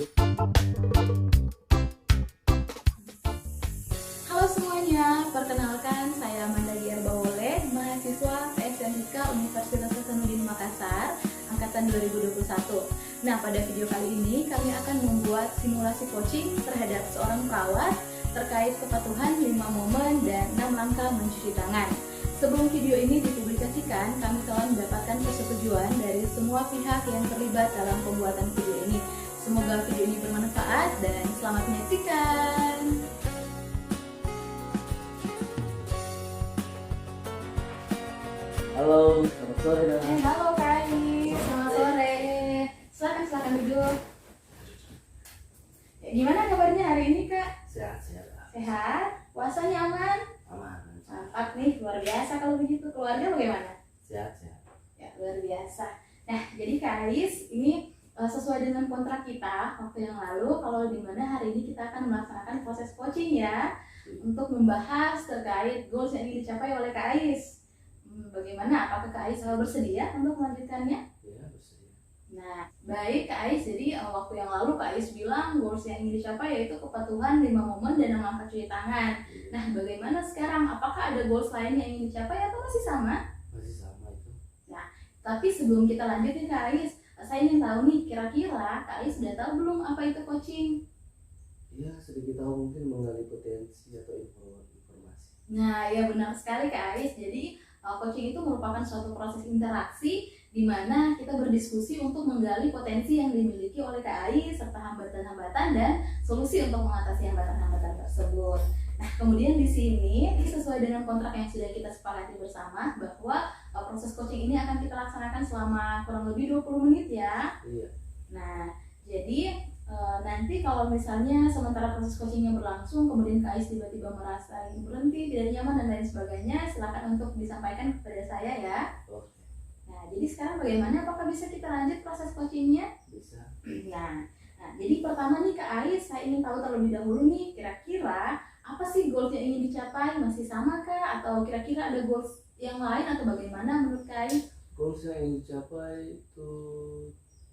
Halo semuanya, perkenalkan saya Amanda Giarbawole, mahasiswa PSMIK Universitas Hasanuddin Makassar, angkatan 2021. Nah, pada video kali ini kami akan membuat simulasi coaching terhadap seorang perawat terkait kepatuhan 5 momen dan 6 langkah mencuci tangan. Sebelum video ini dipublikasikan, kami telah mendapatkan persetujuan dari semua pihak yang terlibat dalam pembuatan video ini. Semoga video ini bermanfaat dan selamat menyaksikan. Halo, selamat sore dan Halo Kak Ais, selamat sore. Silakan duduk. Ya, gimana kabarnya hari ini Kak? sehat-sehat. Sehat? Puasanya aman? Aman. Mantap nih, luar biasa kalau begitu. Keluarga bagaimana? Sehat-sehat. Ya, luar biasa. Nah, jadi Kak Ais, ini sesuai dengan kontrak kita waktu yang lalu, kalau dimana hari ini kita akan melaksanakan proses coaching ya, untuk membahas terkait goals yang ingin dicapai oleh Kak Ais. Bagaimana? Apakah Kak Ais bersedia untuk melanjutkannya? Ya, bersedia. Nah, baik Kak Ais. Jadi waktu yang lalu Kak Ais bilang goals yang ingin dicapai yaitu kepatuhan 5 momen dan 6 langkah cuci tangan. Nah, bagaimana sekarang? Apakah ada goals lain yang ingin dicapai atau masih sama? Masih sama itu. Nah, tapi sebelum kita lanjut nih Kak Ais, saya ingin tahu nih, kira-kira Kak Ais sudah tahu belum apa itu coaching? Ya, sedikit tahu mungkin menggali potensi atau informasi. Nah, ya benar sekali Kak Ais. Jadi coaching itu merupakan suatu proses interaksi di mana kita berdiskusi untuk menggali potensi yang dimiliki oleh Kak Ais serta hambatan-hambatan dan solusi untuk mengatasi hambatan-hambatan tersebut. Nah, kemudian di sini sesuai dengan kontrak yang sudah kita sepakati bersama bahwa proses coaching ini akan kita laksanakan selama kurang lebih 20 menit ya. Iya. Nah, jadi nanti kalau misalnya sementara proses coachingnya berlangsung, kemudian Kak Ais tiba-tiba merasa ingin berhenti, tidak nyaman dan lain sebagainya, silakan untuk disampaikan kepada saya ya. Oke. Nah, jadi sekarang bagaimana? Apakah bisa kita lanjut proses coachingnya? Bisa. Nah, jadi pertama nih Kak Ais, saya ingin tahu terlebih dahulu nih, kira-kira apa sih goals yang ingin dicapai? Masih sama kah? Atau kira-kira ada goals yang lain atau bagaimana menurut Kak Ais? Goals yang ingin dicapai itu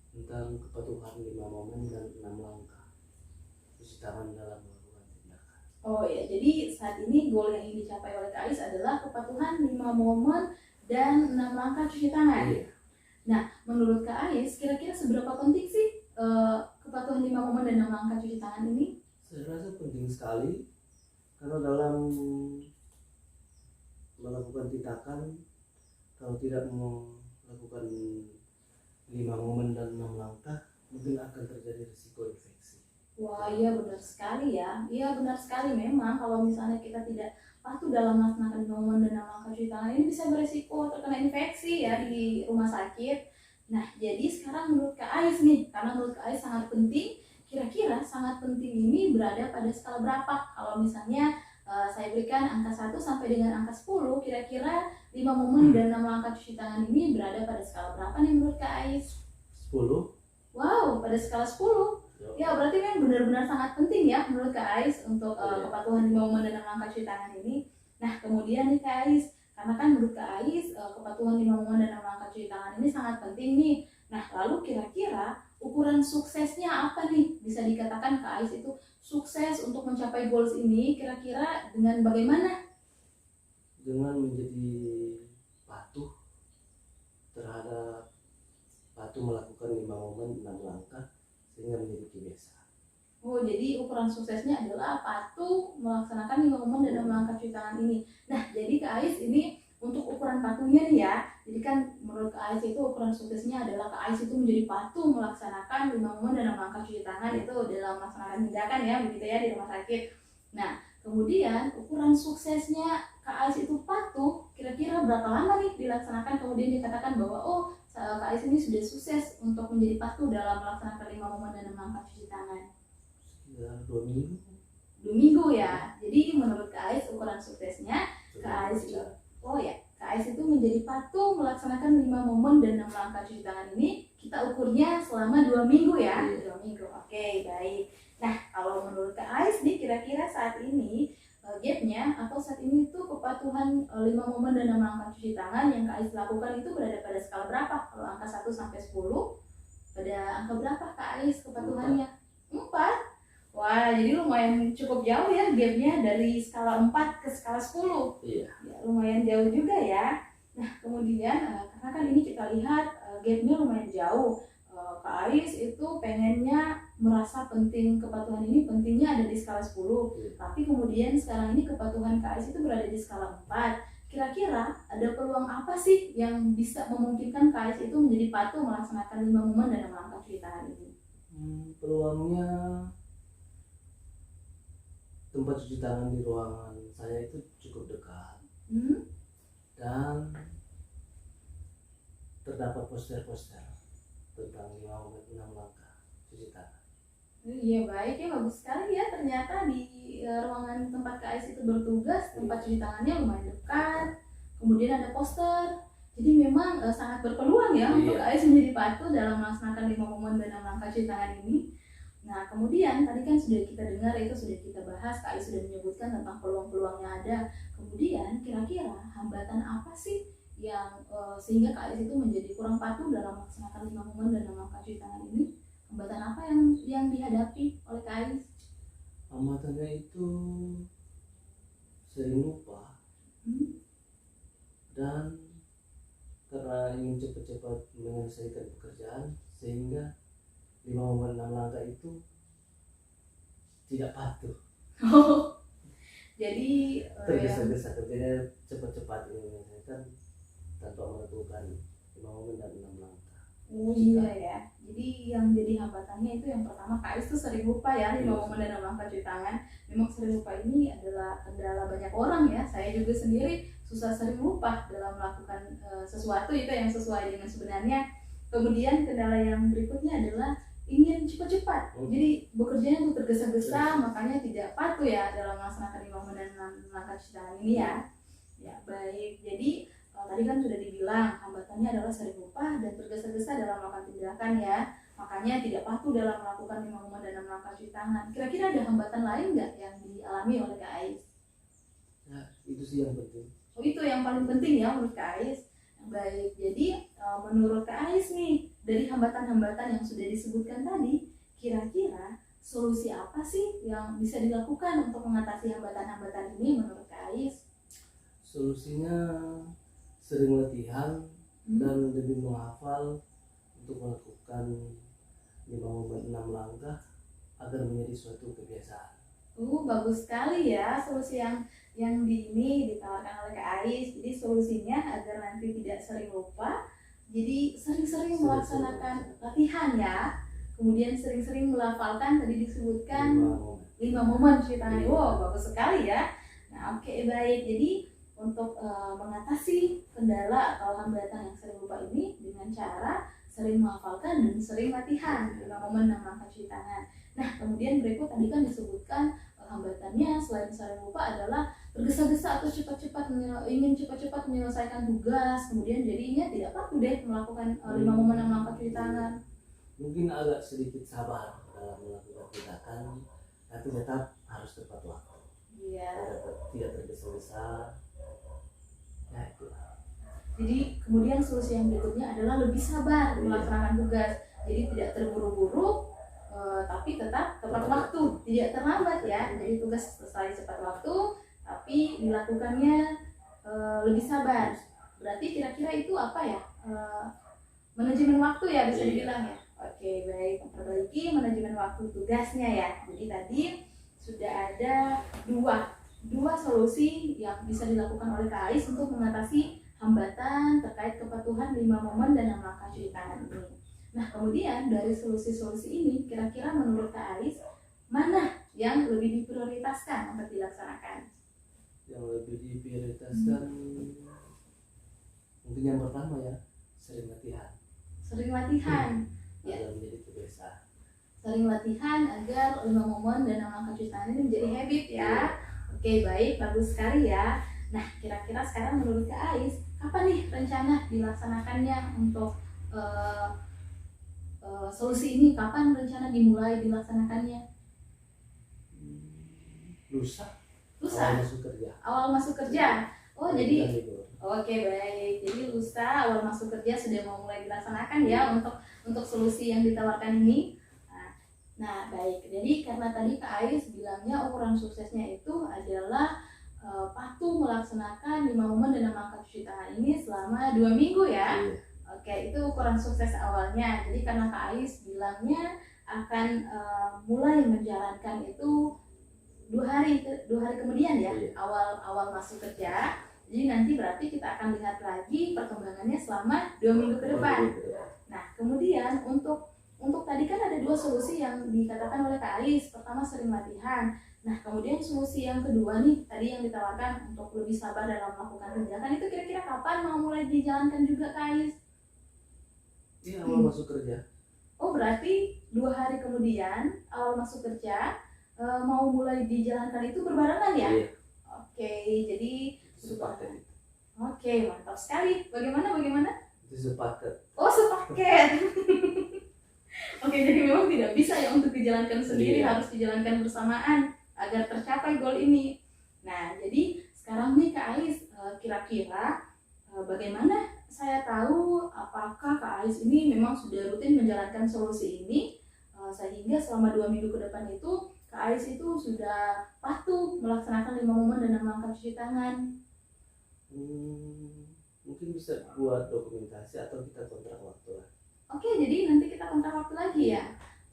tentang kepatuhan 5 momen dan 6 langkah cuci tangan dalam melakukan tindakan. Oh ya, jadi saat ini goal yang ingin dicapai oleh Kak Ais adalah kepatuhan 5 momen dan 6 langkah cuci tangan. Iya. Nah, menurut Kak Ais, kira-kira seberapa penting sih kepatuhan 5 momen dan 6 langkah cuci tangan ini? Saya rasa penting sekali karena dalam melakukan tindakan, kalau tidak melakukan 5 momen dan 6 langkah, mungkin akan terjadi risiko infeksi. Wah, iya benar sekali ya. Iya benar sekali, memang kalau misalnya kita tidak patuh dalam melaksanakan 5 momen dan 6 langkah cuci tangan ini bisa beresiko terkena infeksi ya di rumah sakit. Nah, jadi sekarang menurut Kak Ais nih, karena menurut Kak Ais sangat penting, kira-kira sangat penting ini berada pada skala berapa? Kalau misalnya saya berikan angka 1 sampai dengan angka 10, kira-kira 5 momen dan 6 langkah cuci tangan ini berada pada skala berapa nih menurut Kak Ais? 10. Wow, pada skala 10. Ya, berarti kan benar-benar sangat penting ya menurut Kak Ais untuk kepatuhan 5 momen dan 6 langkah cuci tangan ini. Nah, kemudian nih Kak Ais, karena kan menurut Kak Ais kepatuhan 5 momen dan 6 langkah cuci tangan ini sangat penting nih. Nah, lalu kira-kira ukuran suksesnya apa nih? Bisa dikatakan Kak Ais itu sukses untuk mencapai goals ini kira-kira dengan bagaimana? Dengan menjadi patuh terhadap melakukan 5 momen 6 langkah sehingga menjadi kebiasaan. Oh, jadi ukuran suksesnya adalah patuh melaksanakan 5 momen dan 6 langkah cuci tangan ini. Nah, jadi Kak Ais ini untuk ukuran patuhnya nih ya. Jadi kan menurut Kak Ais itu ukuran suksesnya adalah Kak Ais itu menjadi patuh melaksanakan 5 momen dan 6 langkah cuci tangan itu dalam melaksanakan tindakan ya, begitu ya, di rumah sakit. Nah, kemudian ukuran suksesnya Kak Ais itu patuh, kira-kira berapa lama nih dilaksanakan kemudian dikatakan bahwa oh, Kak Ais ini sudah sukses untuk menjadi patuh dalam melaksanakan 5 momen dan 6 langkah cuci tangan. Sekitar 2 minggu. 2 minggu ya. Jadi menurut Kak Ais ukuran suksesnya Kak Ais Kak Ais itu menjadi patuh melaksanakan 5 momen dan 6 langkah cuci tangan ini kita ukurnya selama 2 minggu ya. 2 minggu. Oke, baik. Nah, kalau menurut Kak Ais nih kira-kira saat ini gapnya atau saat ini tuh kepatuhan 5 momen dan 6 langkah cuci tangan yang Kak Ais lakukan itu berada pada skala berapa? Kalau angka 1 sampai 10 pada angka berapa Kak Ais kepatuhannya? 4. Wah, jadi lumayan cukup jauh ya gapnya dari skala 4 ke skala 10. Iya. Ya, lumayan jauh juga ya. Nah, kemudian karena kan ini kita lihat gapnya lumayan jauh. Kak Ais itu pengennya merasa penting kepatuhan ini pentingnya ada di skala 10. Tapi kemudian sekarang ini kepatuhan Kak Ais itu berada di skala 4. Kira-kira ada peluang apa sih yang bisa memungkinkan Kak Ais itu menjadi patuh melaksanakan 5 momen dan 6 langkah cuci tangan ini? Peluangnya tempat cuci tangan di ruangan saya itu cukup dekat dan terdapat poster-poster tentang 5 langkah cuci tangan. Iya, baik ya, bagus sekali ya. Ternyata di ruangan tempat Kak Ais itu bertugas, tempat cuci tangannya lumayan dekat, kemudian ada poster. Jadi memang sangat berpeluang ya untuk Kak Ais menjadi patuh dalam melaksanakan 5 momen dan 6 langkah cuci tangan ini. Nah, kemudian tadi kan sudah kita dengar, itu sudah kita bahas, Kak Ais sudah menyebutkan tentang peluang-peluang yang ada. Kemudian kira-kira hambatan apa sih yang sehingga Kak Ais itu menjadi kurang patuh dalam melaksanakan 5 momen dan 6 langkah cuci tangan ini? Hambatan apa yang dihadapi oleh Kak Ais? Hambatannya itu sering lupa dan karena ingin cepat-cepat menyelesaikan pekerjaan sehingga 5 momen 6 langkah itu tidak patuh. Jadi tergesa-gesa kerjanya cepat-cepat ini menyelesaikan tanpa melakukan 5 momen dan 6 langkah. Oh iya ya. Jadi yang jadi hambatannya itu yang pertama Kak Ais tuh sering lupa ya 5 momen dan 6 langkah cuci tangan. Memang sering lupa ini adalah kendala banyak orang ya. Saya juga sendiri susah sering lupa dalam melakukan sesuatu itu yang sesuai dengan sebenarnya. Kemudian kendala yang berikutnya adalah ingin cepat-cepat. Jadi bekerjanya tuh tergesa-gesa, makanya tidak patuh ya dalam melaksanakan 5 momen dan 6 langkah cuci tangan ini ya. Ya baik. Jadi tadi kan sudah dibilang hambatannya adalah sering lupa dan tergesa-gesa dalam melakukan tindakan ya. Makanya tidak patuh dalam melakukan 5 momen dan 6 langkah cuci tangan. Kira-kira ada hambatan lain nggak yang dialami oleh Kak Ais? Nah, itu sih yang penting. Oh, itu yang paling penting ya menurut Kak Ais. Baik, jadi menurut Kak Ais nih, dari hambatan-hambatan yang sudah disebutkan tadi, kira-kira solusi apa sih yang bisa dilakukan untuk mengatasi hambatan-hambatan ini menurut Kak Ais? Solusinya sering latihan dan lebih menghafal untuk melakukan 5 momen 6 langkah agar menjadi suatu kebiasaan. Bagus sekali ya solusi yang ini ditawarkan oleh Kak Ais. Jadi solusinya agar nanti tidak sering lupa, jadi sering-sering melaksanakan latihan ya. Kemudian sering-sering melafalkan tadi disebutkan 5 momen cuci tangan. Wow, bagus sekali ya. Nah, oke, baik. Jadi untuk mengatasi kendala atau hambatan yang sering lupa ini dengan cara sering menghafalkan dan sering latihan 5 momen 6 langkah cuci tangan. Nah, kemudian berikut tadi kan disebutkan hambatannya selain sering lupa adalah tergesa-gesa atau ingin cepat-cepat menyelesaikan tugas, kemudian jadinya tidak patuh deh melakukan 5 momen 6 langkah cuci tangan. Mungkin agak sedikit sabar dalam melakukan tindakan, tapi tetap harus tepat waktu. Iya. Tidak tergesa-gesa. Ya itu. Jadi kemudian solusi yang berikutnya adalah lebih sabar melaksanakan tugas. Jadi tidak terburu-buru, tapi tetap tepat waktu, tidak terlambat ya. Jadi tugas selesai tepat waktu, tapi dilakukannya lebih sabar. Berarti kira-kira itu apa ya? Manajemen waktu ya bisa dibilang ya. Oke, baik, memperbaiki manajemen waktu tugasnya ya. Jadi tadi sudah ada dua solusi yang bisa dilakukan oleh Kak Ais untuk mengatasi hambatan terkait kepatuhan 5 momen dan 6 langkah cuci tangan ini. Nah, kemudian dari solusi-solusi ini, kira-kira menurut Kak Ais, mana yang lebih diprioritaskan untuk dilaksanakan? Yang lebih diprioritaskan mungkin yang pertama ya, sering latihan. Sering latihan. Ya. Agar menjadi kebiasaan. Sering latihan agar 5 momen dan 6 langkah cuci tangan ini menjadi habit ya. Oke, baik, bagus sekali ya. Nah, kira-kira sekarang menurut Kak Ais, kapan nih rencana dilaksanakannya untuk solusi ini? Kapan rencana dimulai dilaksanakannya? Lusa. Awal masuk kerja. Awal masuk kerja. Oh, jadi libur. Oke, baik. Jadi lusa awal masuk kerja sudah mau mulai dilaksanakan ya untuk solusi yang ditawarkan ini. Nah, Nah, baik. Jadi karena tadi Kak Ais bilangnya ukuran suksesnya itu adalah patuh melaksanakan 5 momen dan 6 langkah cuci tangan ini selama 2 minggu ya. Iya. Oke, itu ukuran sukses awalnya. Jadi karena Kak Ais bilangnya akan mulai menjalankan itu 2 hari kemudian ya, Iya. awal masuk kerja. Jadi nanti berarti kita akan lihat lagi perkembangannya selama 2 minggu ke depan. Nah, kemudian untuk tadi kan ada 2 solusi yang dikatakan oleh Kak Ais. Pertama, sering latihan. Nah, kemudian solusi yang kedua nih, tadi yang ditawarkan untuk lebih sabar dalam melakukan kerjaan, itu kira-kira kapan mau mulai dijalankan juga Kak Ais? Iya, awal masuk kerja. Oh, berarti 2 hari kemudian awal masuk kerja mau mulai dijalankan itu berbarengan ya? Iya. Oke, jadi Sepaket. oke, mantap sekali. Bagaimana? Itu sepaket. Oh, sepaket. Oke, jadi memang tidak bisa ya untuk dijalankan sendiri, Iya. harus dijalankan bersamaan agar tercapai goal ini. Nah, jadi sekarang nih Kak Ais, kira-kira bagaimana saya tahu apakah Kak Ais ini memang sudah rutin menjalankan solusi ini sehingga selama 2 minggu ke depan itu Kak Ais itu sudah patuh melaksanakan 5 momen dan 6 langkah cuci tangan. Mungkin bisa buat dokumentasi atau kita kontrak waktu lah. Oke, jadi nanti kita kontrak waktu lagi ya.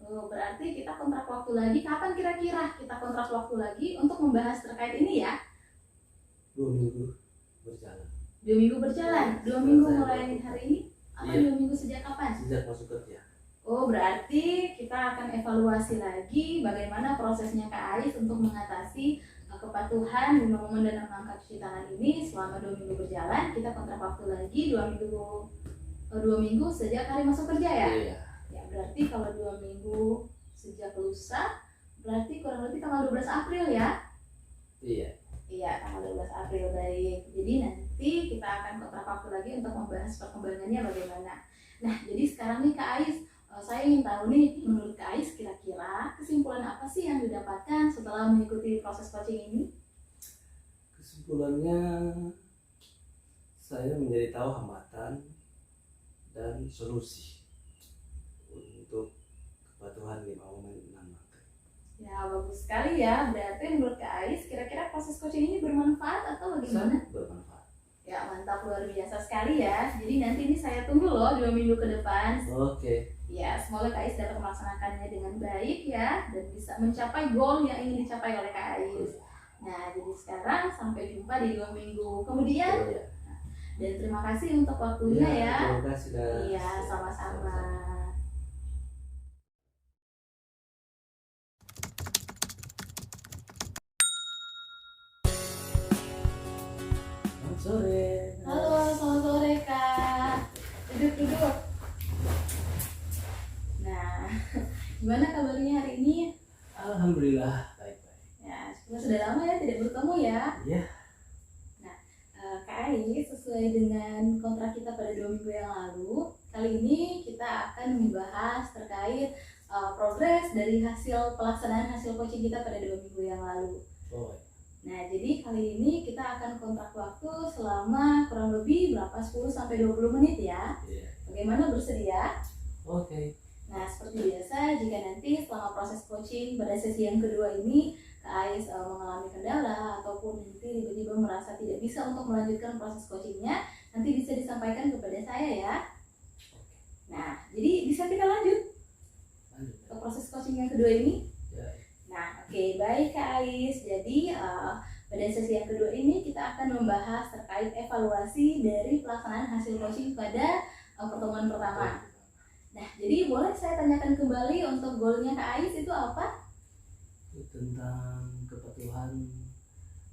Berarti kita kontrak waktu lagi. Kapan kira-kira kita kontrak waktu lagi untuk membahas terkait ini ya? 2 minggu berjalan. 2 minggu berjalan. 2 minggu mulai hari ini? Atau Iya. 2 minggu sejak kapan? Sejak masuk kerja. Oh, berarti kita akan evaluasi lagi bagaimana prosesnya Kak Ais untuk mengatasi kepatuhan 5 momen dan 6 langkah cuci tangan ini selama 2 minggu berjalan. Kita kontrak waktu lagi 2 minggu sejak hari masuk kerja ya? Iya. Ya, berarti kalau 2 minggu sejak lusa, berarti kurang lebih tanggal 12 April ya? Iya. Iya, tanggal 12 April, baik. Jadi nanti kita akan kontrak waktu lagi untuk membahas perkembangannya bagaimana. Nah, jadi sekarang nih Kak Ais, saya ingin tahu nih, menurut Kak Ais kira-kira kesimpulan apa sih yang didapatkan setelah mengikuti proses coaching ini? Kesimpulannya, saya menjadi tahu hambatan dan solusi untuk kepatuhan 5 momen 6 langkah. Ya, bagus sekali ya. Berarti menurut Kak Ais, kira-kira proses coaching ini bermanfaat atau bagaimana? Sangat bermanfaat. Ya, mantap, luar biasa sekali ya. Jadi nanti ini saya tunggu loh 2 minggu ke depan. Oke. Ya, semoga Kak Ais dapat melaksanakannya dengan baik ya, dan bisa mencapai goal yang ingin dicapai oleh Kak Ais. Nah, jadi sekarang sampai jumpa di 2 minggu kemudian. Iya. Dan terima kasih untuk waktunya ya. Terima kasih dah. Iya, sama-sama. Selamat sore. Halo, selamat sore Kak. Duduk. Nah, gimana kabarnya hari ini? Alhamdulillah baik-baik. Ya, sudah lama ya tidak bertemu ya. Iya. Kak Ais, sesuai dengan kontrak kita pada 2 minggu yang lalu, kali ini kita akan membahas terkait progres dari hasil pelaksanaan hasil coaching kita pada 2 minggu yang lalu. Oh. Nah, jadi kali ini kita akan kontrak waktu selama kurang lebih berapa? 10-20 menit ya. Iya. Bagaimana, bersedia? Oke. Nah, seperti biasa, jika nanti selama proses coaching pada sesi yang kedua ini Kak Ais mengalami kendala ataupun nanti tiba-tiba merasa tidak bisa untuk melanjutkan proses coachingnya, nanti bisa disampaikan kepada saya ya. Nah, jadi bisa kita lanjut ke proses coaching yang kedua ini. Ya. Nah, oke, baik Kak Ais. Jadi pada sesi yang kedua ini kita akan membahas terkait evaluasi dari pelaksanaan hasil coaching pada pertemuan pertama. Nah, jadi boleh saya tanyakan kembali untuk goalnya Kak Ais itu apa? Tentang kepatuhan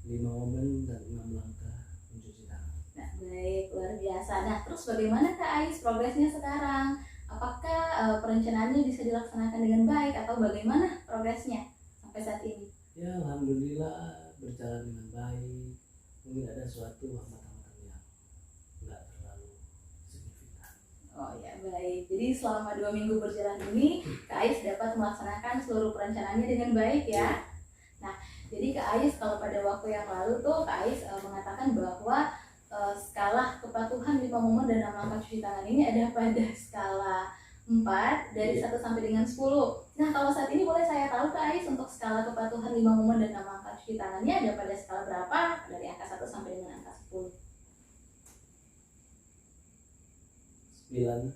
5 momen dan 6 langkah mencuci tangan. Nah, baik, luar biasa. Nah, terus bagaimana Kak Ais progresnya sekarang? Apakah perencanaannya bisa dilaksanakan dengan baik atau bagaimana progresnya sampai saat ini? Ya, alhamdulillah berjalan dengan baik. Mungkin ada suatu hambatan-hambatan yang enggak terlalu signifikan. Oh ya, baik. Jadi selama 2 minggu berjalan ini, Kak Ais dapat melaksanakan seluruh perencanaannya dengan baik ya. Nah, jadi Kak Ais kalau pada waktu yang lalu tuh Kak Ais mengatakan bahwa skala kepatuhan 5 momen dan 6 langkah cuci tangan ini ada pada skala 4 dari 1 sampai dengan 10. Nah, kalau saat ini boleh saya tahu Kak Ais untuk skala kepatuhan 5 momen dan 6 langkah cuci tangannya ada pada skala berapa dari angka 1 sampai dengan angka 10? 9.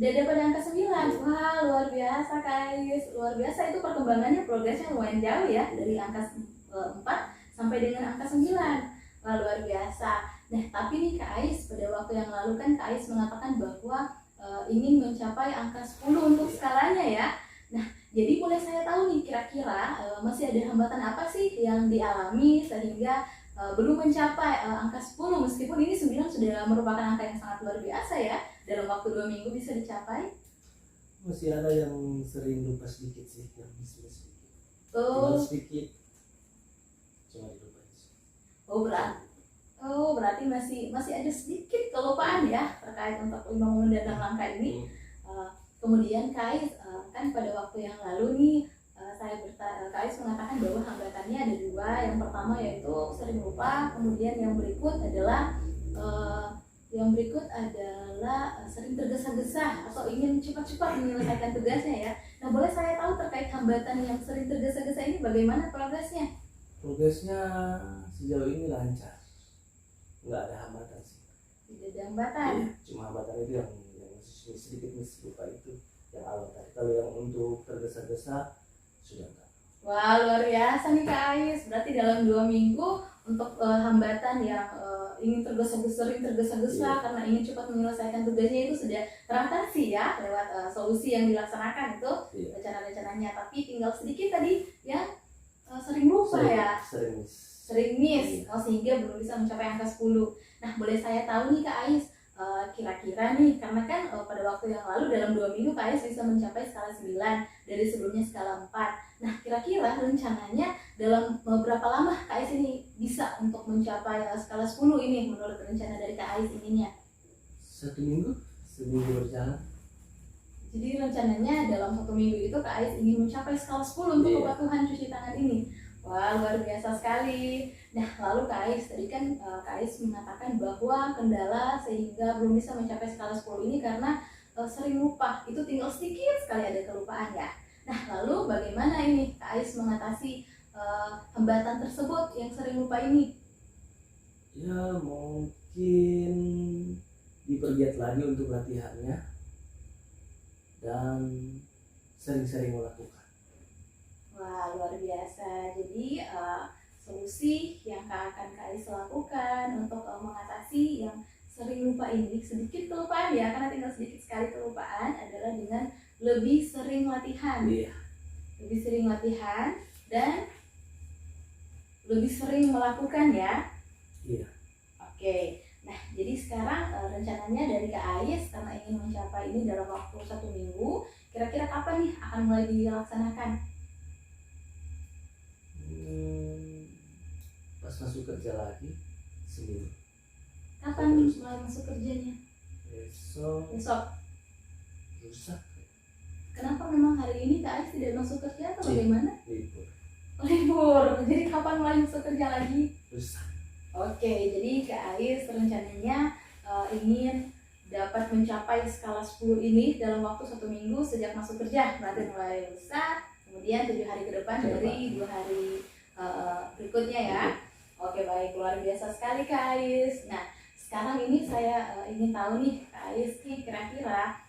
Udah ada pada angka 9. Wah, luar biasa Kak Ais. Luar biasa, itu perkembangannya, progresnya lumayan jauh ya, dari angka 4 sampai dengan angka 9. Wah, luar biasa. Nah, tapi nih Kak Ais, pada waktu yang lalu kan Kak Ais mengatakan bahwa ingin mencapai angka 10 untuk skalanya ya. Nah, jadi boleh saya tahu nih kira-kira masih ada hambatan apa sih yang dialami sehingga belum mencapai angka 10, meskipun ini 9 sudah merupakan angka yang sangat luar biasa ya, dalam waktu 2 minggu bisa dicapai. Masih ada yang sering lupa sedikit sih, yang miss sedikit. Oh, Tinggal sedikit. Cuma dilupain sih. berarti masih ada sedikit kelupaan ya terkait untuk 5 momen dan 6 langkah ini. Kemudian Kak Ais, kan pada waktu yang lalu nih Kak Ais mengatakan bahwa hambatannya ada 2. Yang pertama yaitu sering lupa, kemudian yang berikut adalah sering tergesa-gesa atau ingin cepat-cepat menyelesaikan tugasnya ya. Nah, boleh saya tahu terkait hambatan yang sering tergesa-gesa ini bagaimana progresnya? Progresnya sejauh ini lancar, nggak ada hambatan sih. Tidak ada hambatan. Cuma hambatan itu yang sedikit lupa itu yang awal tadi. Kalau yang untuk tergesa-gesa sudah enggak. Wah, luar biasa nih Kak Ais. Berarti dalam 2 minggu untuk hambatan yang ingin sering tergesa-gesa karena ingin cepat menyelesaikan tugasnya itu sudah teratasi ya lewat solusi yang dilaksanakan itu, rencana-rencananya. Tapi tinggal sedikit tadi yang sering lupa ya. Sering miss. Sehingga belum bisa mencapai angka 10. Nah, boleh saya tahu nih Kak Ais, kira-kira nih, karena kan pada waktu yang lalu dalam 2 minggu Kak Ais bisa mencapai skala 9 dari sebelumnya skala 4. Nah, kira-kira rencananya dalam berapa lama Kak Ais ini bisa untuk mencapai skala 10 ini menurut rencana dari Kak Ais inginnya? 1 minggu berjalan. Jadi rencananya dalam 1 minggu itu Kak Ais ingin mencapai skala 10 untuk kepatuhan cuci tangan ini. Wah, luar biasa sekali. Nah, lalu Kak Ais, tadi kan Kak Ais mengatakan bahwa kendala sehingga belum bisa mencapai skala 10 ini karena sering lupa. Itu tinggal sedikit sekali ada kelupaan ya. Nah, lalu bagaimana ini Kak Ais mengatasi hambatan tersebut yang sering lupa ini? Ya, mungkin dipergiat lagi untuk latihannya dan sering-sering melakukan. Wah, luar biasa. Jadi solusi yang akan Kak Ais lakukan untuk mengatasi yang sering lupa ini, sedikit kelupaan ya, karena tinggal sedikit sekali kelupaan, adalah dengan lebih sering latihan. Lebih sering latihan dan lebih sering melakukan ya. Oke. Nah, jadi sekarang rencananya dari Kak Ais karena ingin mencapai ini dalam waktu 1 minggu, kira-kira kapan nih akan mulai dilaksanakan? Pas masuk kerja lagi seminggu. Kapan mulai masuk kerjanya? Besok. Rusak. Kenapa memang hari ini Kak Ais tidak masuk kerja atau bagaimana? Libur. Jadi kapan mulai masuk kerja lagi? Rusak. Oke, jadi Kak Ais rencananya ingin dapat mencapai skala 10 ini dalam waktu 1 minggu sejak masuk kerja. Berarti mulai lusa, kemudian 7 hari ke depan dari 2 hari berikutnya ya. Oke, baik, luar biasa sekali Kak Ais. Nah, sekarang ini saya ingin tahu nih Kak Ais nih kira-kira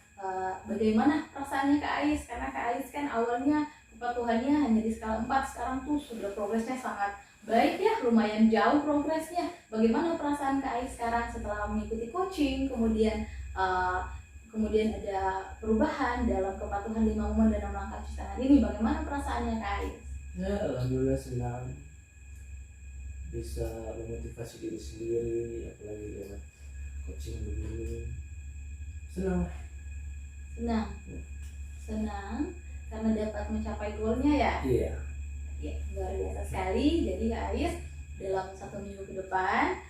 bagaimana perasaannya Kak Ais, karena Kak Ais kan awalnya kepatuhannya hanya di skala 4, sekarang tuh sudah progresnya sangat baik ya, lumayan jauh progresnya. Bagaimana perasaan Kak Ais sekarang setelah mengikuti coaching, kemudian ada perubahan dalam kepatuhan 5 momen dan 6 langkah cuci tangan ini? Bagaimana perasaannya Kak Ais? Ya, alhamdulillah senang bisa memotivasi diri sendiri, apalagi lewat coaching begini. Senang karena dapat mencapai goalnya ya. Iya. Ya, luar biasa sekali. Jadi Kak Ais dalam 1 minggu ke depan,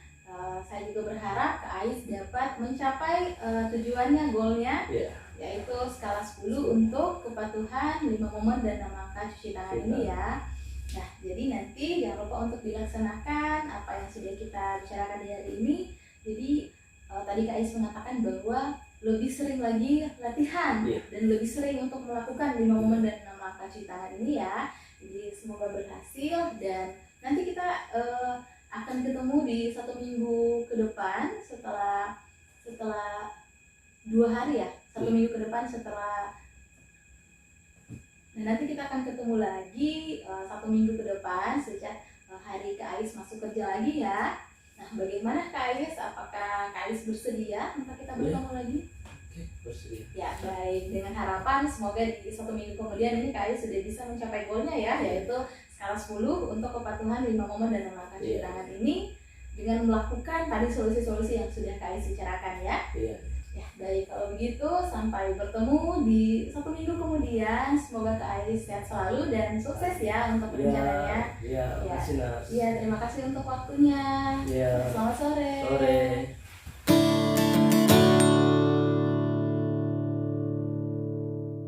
saya juga berharap Kak Ais dapat mencapai tujuannya, goalnya, yaitu skala 10 untuk kepatuhan 5 momen dan 6 langkah cuci tangan ini ya. Nah, jadi nanti jangan lupa untuk dilaksanakan apa yang sudah kita bicarakan di hari ini. Jadi tadi Kak Ais mengatakan bahwa lebih sering lagi latihan Iya. dan lebih sering untuk melakukan 5 momen dan 6 langkah cuci tangan ini ya. Jadi semoga berhasil, dan nanti kita akan ketemu di 1 minggu ke depan setelah 2 hari ya, 1 minggu ke depan setelah. Nah, nanti kita akan ketemu lagi 1 minggu ke depan sejak hari Kak Ais masuk kerja lagi ya. Nah, bagaimana Kak Ais? Apakah Kak Ais bersedia untuk kita bertemu lagi? Oke, bersedia. Ya, baik. Dengan harapan semoga di 1 minggu kemudian ini Kak Ais sudah bisa mencapai goalnya ya, yaitu skala 10 untuk kepatuhan 5 momen dan 6 langkah cuci tangan ini dengan melakukan tadi solusi-solusi yang sudah Kak Ais bicarakan ya. Iya. Ya, baik. Kalau begitu sampai bertemu di 1 minggu kemudian. Semoga Kak Ais sehat selalu dan sukses ya untuk rencananya. Iya, makasih Nas. Iya, terima kasih untuk waktunya. Iya. Selamat sore. Sore.